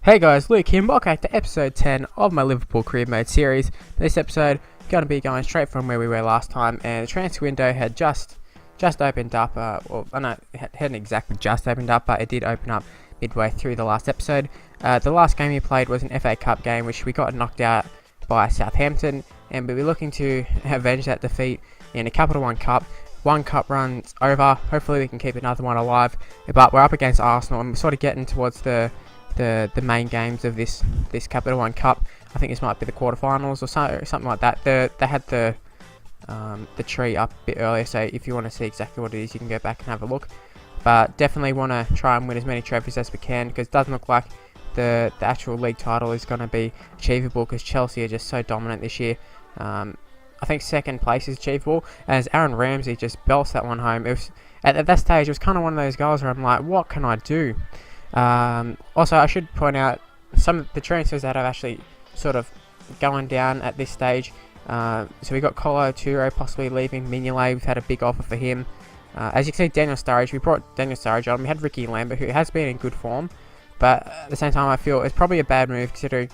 Hey guys, Luke here, and welcome back to episode 10 of my Liverpool Career Mode series. This episode going to be going straight from where we were last time, and the transfer window had just opened up. It hadn't exactly just opened up, but it did open up midway through the last episode. The last game we played was an FA Cup game, which we got knocked out by Southampton, and we're looking to avenge that defeat in a Capital One Cup. One cup run's over. Hopefully we can keep another one alive, but we're up against Arsenal, and we're sort of getting towards the main games of this Capital One Cup. I think this might be the quarterfinals or something like that. They had the tree up a bit earlier, so if you want to see exactly what it is, you can go back and have a look. But definitely want to try and win as many trophies as we can, because it doesn't look like the actual league title is going to be achievable, because Chelsea are just so dominant this year. I think second place is achievable, as Aaron Ramsey just belts that one home. It was, at that stage, it was kind of one of those goals where I'm like, what can I do? Also, I should point out some of the transfers that have actually sort of going down at this stage. So we got Colo Toure possibly leaving. Mignolet, we've had a big offer for him. As you can see, Daniel Sturridge, we brought Daniel Sturridge on. We had Ricky Lambert, who has been in good form, but at the same time, I feel it's probably a bad move considering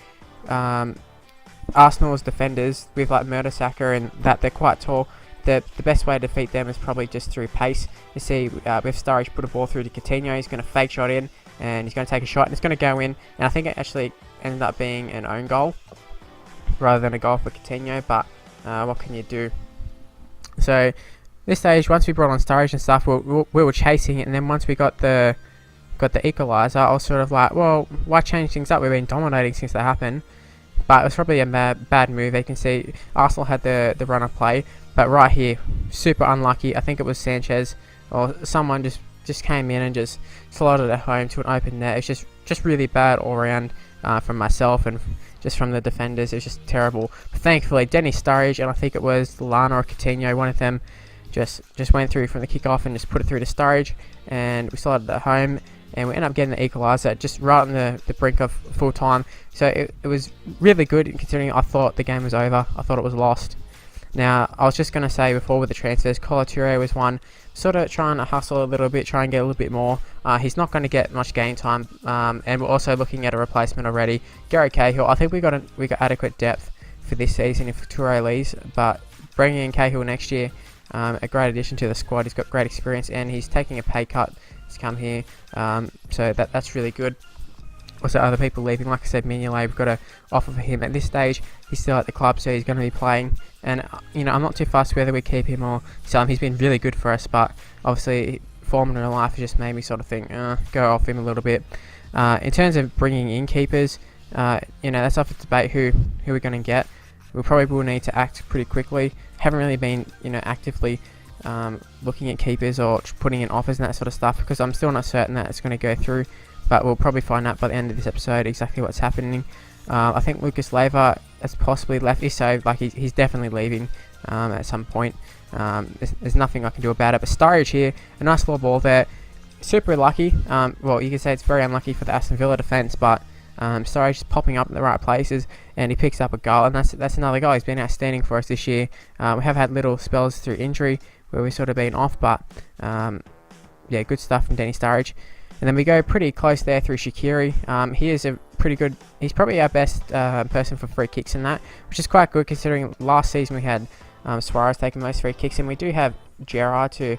Arsenal's defenders with like Mertesacker and that they're quite tall. The best way to defeat them is probably just through pace. You see, with Sturridge put a ball through to Coutinho, he's going to fake shot in, and he's going to take a shot, and it's going to go in. And I think it actually ended up being an own goal rather than a goal for Coutinho. But what can you do? So this stage, once we brought on Sturridge and stuff, we were chasing it, and then once we got the equaliser, I was sort of like, well, why change things up? We've been dominating since that happened. But it was probably a bad move. You can see Arsenal had the run of play, but right here, super unlucky. I think it was Sanchez or someone just came in and just slotted it home to an open net. It's just really bad all around from myself and just from the defenders. It's just terrible. But thankfully, Dennis Sturridge and I think it was Lana or Coutinho, one of them, just went through from the kickoff and just put it through to Sturridge, and we slotted it home. And we ended up getting the equaliser just right on the brink of full time. So it was really good considering I thought the game was over. I thought it was lost. Now, I was just going to say before with the transfers, Colo Toure was one. Sort of trying to hustle a little bit, try and get a little bit more. He's not going to get much game time. And we're also looking at a replacement already. Gary Cahill, I think we got adequate depth for this season if Toure leaves. But bringing in Cahill next year, a great addition to the squad. He's got great experience and he's taking a pay cut to come here, so that's really good. Also, other people leaving, like I said, Mignolet, we've got an offer for him at this stage. He's still at the club, so he's going to be playing, and I'm not too fussed whether we keep him or sell him. He's been really good for us, but obviously form in real life has just made me sort of think, go off him a little bit. In terms of bringing in keepers, that's up for debate who we're going to get. We probably will need to act pretty quickly. Haven't really been actively looking at keepers or putting in offers and that sort of stuff, because I'm still not certain that it's going to go through, but we'll probably find out by the end of this episode exactly what's happening. I think Lucas Leiva has possibly left, so like he's definitely leaving at some point. There's nothing I can do about it. But Sturridge here, a nice little ball there, super lucky. Well, you can say it's very unlucky for the Aston Villa defence, but Sturridge is popping up in the right places, and he picks up a goal, and that's another goal. He's been outstanding for us this year. We have had little spells through injury where we've sort of been off, but yeah, good stuff from Dennis Sturridge. And then we go pretty close there through Shaqiri. He is a pretty good, he's probably our best person for free kicks in that, which is quite good considering last season we had Suarez taking most free kicks, and we do have Gerrard to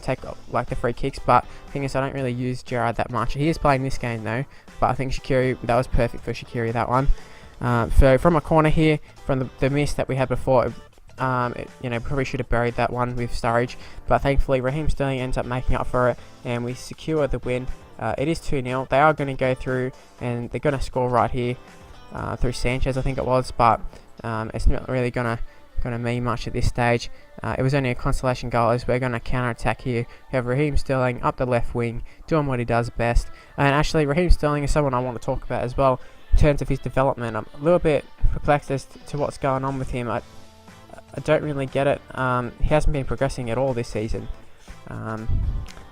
take like the free kicks, but the thing is I don't really use Gerrard that much. He is playing this game though, but I think Shaqiri, that was perfect for Shaqiri, that one. So from a corner here, from the miss that we had before, probably should have buried that one with Sturridge, but thankfully Raheem Sterling ends up making up for it, and we secure the win. It is 2-0. They are going to go through, and they're going to score right here through Sanchez, I think it was, but it's not really going to mean much at this stage. It was only a consolation goal, as we're going to counter-attack here. We have Raheem Sterling up the left wing, doing what he does best. And actually, Raheem Sterling is someone I want to talk about as well in terms of his development. I'm a little bit perplexed as to what's going on with him. I don't really get it. He hasn't been progressing at all this season. But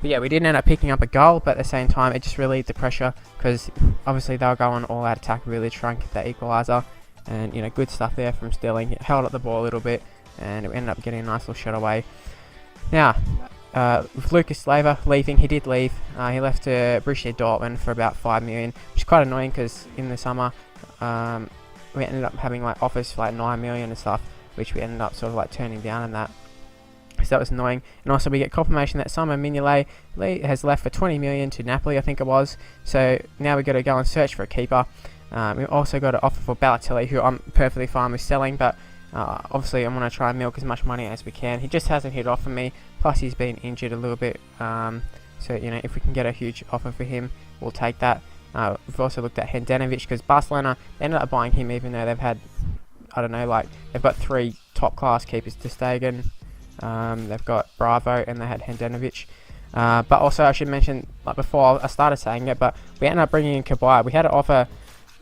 yeah, we didn't end up picking up a goal, but at the same time, it just relieved the pressure, because obviously they were going all out attack, really trying to get that equaliser. And good stuff there from Sterling. Held up the ball a little bit, and we ended up getting a nice little shot away. Now, with Lucas Slaver leaving, he did leave. He left to Borussia Dortmund for about 5 million, which is quite annoying because in the summer we ended up having like offers for like 9 million and stuff, which we ended up sort of like turning down and that. So that was annoying. And also we get confirmation that Simon Mignolet has left for 20 million to Napoli, I think it was. So now we've got to go and search for a keeper. We've also got an offer for Balotelli, who I'm perfectly fine with selling, but obviously I'm going to try and milk as much money as we can. He just hasn't hit off for me, plus he's been injured a little bit. So, you know, if we can get a huge offer for him, we'll take that. We've also looked at Handanovic, because Barcelona ended up buying him even though they've had, I don't know, like, they've got 3 top-class keepers, Ter Stegen, they've got Bravo, and they had Handanovic. But also I should mention, like before I started saying it, but we ended up bringing in Kabay. We had an offer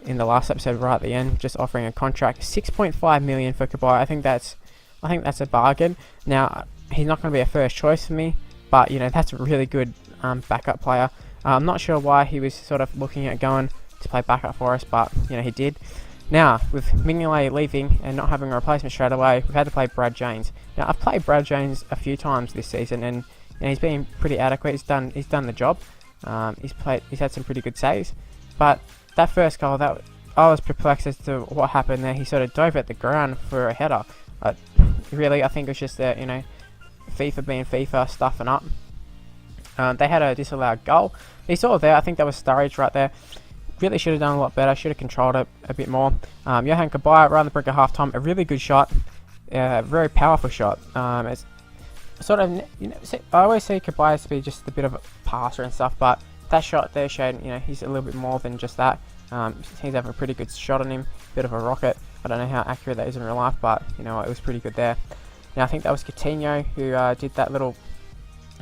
in the last episode right at the end, just offering a contract, 6.5 million for Kabay. I think that's a bargain. Now he's not going to be a first choice for me, but you know, that's a really good backup player. I'm not sure why he was sort of looking at going to play backup for us, but you know, he did. Now with Mignolet leaving and not having a replacement straight away, we've had to play Brad Jones. Now I've played Brad Jones a few times this season, and he's been pretty adequate. He's done the job. He's had some pretty good saves, but that first goal, that I was perplexed as to what happened there. He sort of dove at the ground for a header. Really, I think it was just you know, FIFA being FIFA, stuffing up. They had a disallowed goal. He saw it there. I think that was Sturridge right there. Really should have done a lot better. Should have controlled it a bit more. Johan Kabay around the brink of half time. A really good shot. Very powerful shot. It's sort of, you know, I always see Kabay to be just a bit of a passer and stuff, but that shot there showed, you know, he's a little bit more than just that. He's having a pretty good shot on him. Bit of a rocket. I don't know how accurate that is in real life, but you know, it was pretty good there. Now I think that was Coutinho who did that little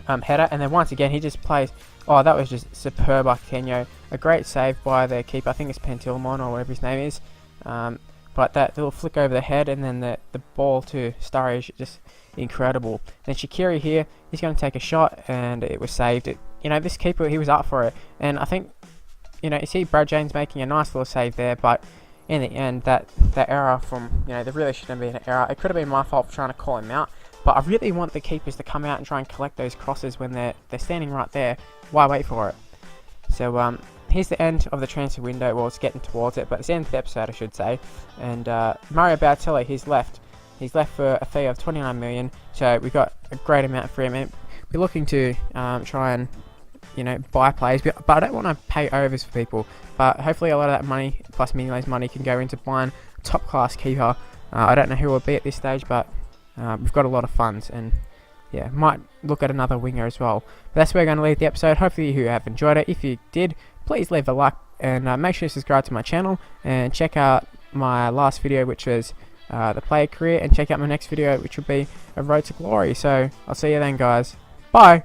header, and then once again he just plays. Oh, that was just superb by Coutinho. A great save by the keeper. I think it's Pantilmon or whatever his name is. But that little flick over the head and then the ball to Sturridge, just incredible. Then Shaqiri here, he's going to take a shot and it was saved. You know, this keeper, he was up for it. And I think, you know, you see Brad Jones making a nice little save there, but in the end, that error from, you know, there really shouldn't have been an error. It could have been my fault for trying to call him out. But I really want the keepers to come out and try and collect those crosses when they're standing right there. Why wait for it? So here's the end of the transfer window. Well, it's getting towards it, but it's the end of the episode, I should say. And Mario Balotelli, he's left. He's left for a fee of 29 million. So we've got a great amount for him. And we're looking to try and, you know, buy players, but I don't want to pay overs for people. But hopefully a lot of that money, plus Mignolet's money, can go into buying a top class keeper. I don't know who it will be at this stage, but we've got a lot of funds, and yeah, might look at another winger as well. But that's where we're going to leave the episode. Hopefully you have enjoyed it. If you did, please leave a like and make sure to subscribe to my channel and check out my last video, which was the player career, and check out my next video, which will be a road to glory. So I'll see you then, guys. Bye.